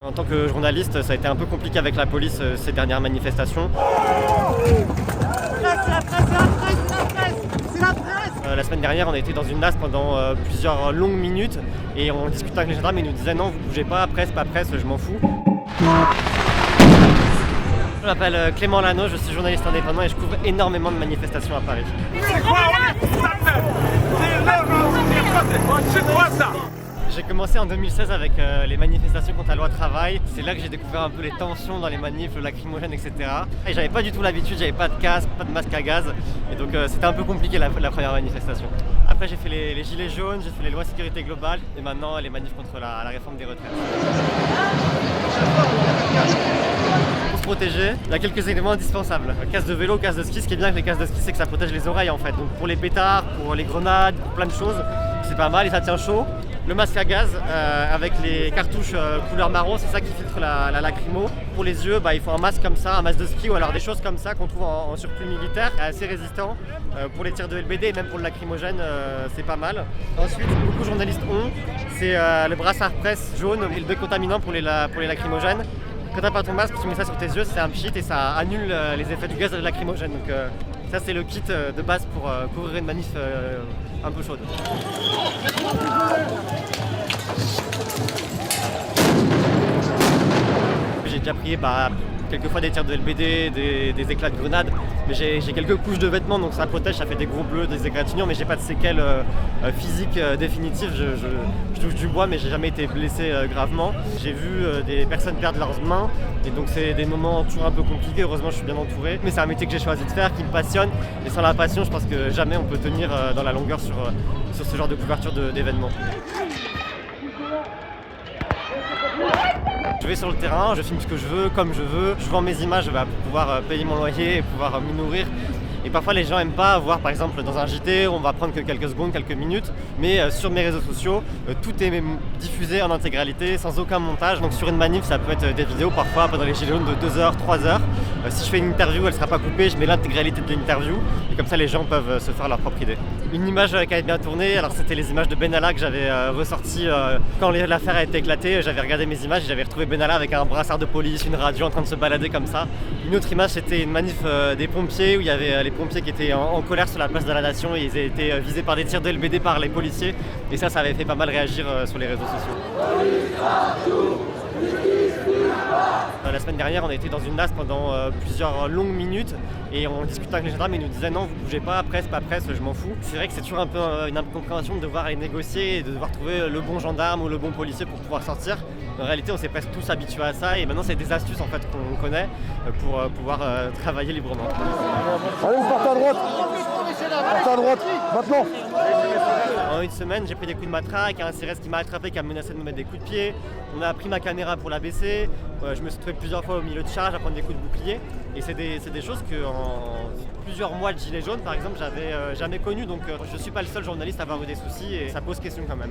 En tant que journaliste, ça a été un peu compliqué avec la police ces dernières manifestations. La semaine dernière, on a été dans une NAS pendant plusieurs longues minutes et on discutait avec les gendarmes et ils nous disaient non, vous bougez pas, presse, pas presse, je m'en fous. Je m'appelle Clément Lano, je suis journaliste indépendant et je couvre énormément de manifestations à Paris. C'est quoi ça? J'ai commencé en 2016 avec les manifestations contre la loi travail. C'est là que j'ai découvert un peu les tensions dans les manifs, le lacrymogène, etc. Et j'avais pas du tout l'habitude, j'avais pas de casque, pas de masque à gaz. Et donc c'était un peu compliqué la première manifestation. Après j'ai fait les gilets jaunes, j'ai fait les lois sécurité globale et maintenant les manifs contre la réforme des retraites. Pour se protéger, il y a quelques éléments indispensables. Casque de vélo, casque de ski. Ce qui est bien avec les casques de ski, c'est que ça protège les oreilles en fait. Donc pour les pétards, pour les grenades, pour plein de choses, c'est pas mal et ça tient chaud. Le masque à gaz avec les cartouches couleur marron, c'est ça qui filtre la lacrymo. Pour les yeux, il faut un masque comme ça, un masque de ski ou alors des choses comme ça qu'on trouve en surplus militaire, assez résistant. Pour les tirs de LBD et même pour le lacrymogène, c'est pas mal. Ensuite, beaucoup de journalistes ont, c'est le brassard presse jaune et le décontaminant pour les lacrymogènes. Quand t'as pas ton masque, tu mets ça sur tes yeux, c'est un pchit et ça annule les effets du gaz lacrymogène. Donc ça c'est le kit de base pour couvrir une manif un peu chaude. J'ai déjà pris quelques fois des tirs de LBD, des éclats de grenades, mais j'ai quelques couches de vêtements donc ça protège, ça fait des gros bleus, des égratignures, mais j'ai pas de séquelles physiques définitives. Je touche du bois mais j'ai jamais été blessé gravement. J'ai vu des personnes perdre leurs mains et donc c'est des moments toujours un peu compliqués. Heureusement je suis bien entouré, mais c'est un métier que j'ai choisi de faire, qui me passionne et sans la passion je pense que jamais on peut tenir dans la longueur sur ce genre de couverture d'événements. Je vais sur le terrain, je filme ce que je veux, comme je veux, je vends mes images pour pouvoir payer mon loyer et pouvoir m'y nourrir. Et parfois les gens n'aiment pas voir par exemple dans un JT, on va prendre que quelques secondes, quelques minutes, mais sur mes réseaux sociaux, tout est diffusé en intégralité, sans aucun montage. Donc sur une manif, ça peut être des vidéos parfois pendant les gilets jaunes de 2 heures, 3 heures. Si je fais une interview, elle ne sera pas coupée, je mets l'intégralité de l'interview et comme ça les gens peuvent se faire leur propre idée. Une image qui avait bien tourné, alors c'était les images de Benalla que j'avais ressorties quand l'affaire a été éclatée. J'avais regardé mes images et j'avais retrouvé Benalla avec un brassard de police, une radio en train de se balader comme ça. Une autre image c'était une manif des pompiers où il y avait les pompiers qui étaient en colère sur la place de la Nation et ils avaient été visés par des tirs de LBD par les policiers et ça avait fait pas mal réagir sur les réseaux sociaux. La semaine dernière, on a été dans une NAS pendant plusieurs longues minutes et on discutait avec les gendarmes et ils nous disaient non, vous bougez pas, presse, pas presse, je m'en fous. C'est vrai que c'est toujours un peu une incompréhension de devoir aller négocier et de devoir trouver le bon gendarme ou le bon policier pour pouvoir sortir. En réalité, on s'est presque tous habitués à ça et maintenant, c'est des astuces en fait qu'on connaît pour pouvoir travailler librement. Allez, vous partez à droite. Partez à droite, maintenant. En une semaine, j'ai pris des coups de matraque, un CRS qui m'a attrapé, qui a menacé de me mettre des coups de pied. On a pris ma caméra pour la baisser. Je me suis trouvé plusieurs fois au milieu de charge à prendre des coups de bouclier. Et c'est des choses que en plusieurs mois de gilets jaunes, par exemple, j'avais jamais connues. Donc je suis pas le seul journaliste à avoir eu des soucis et ça pose question quand même.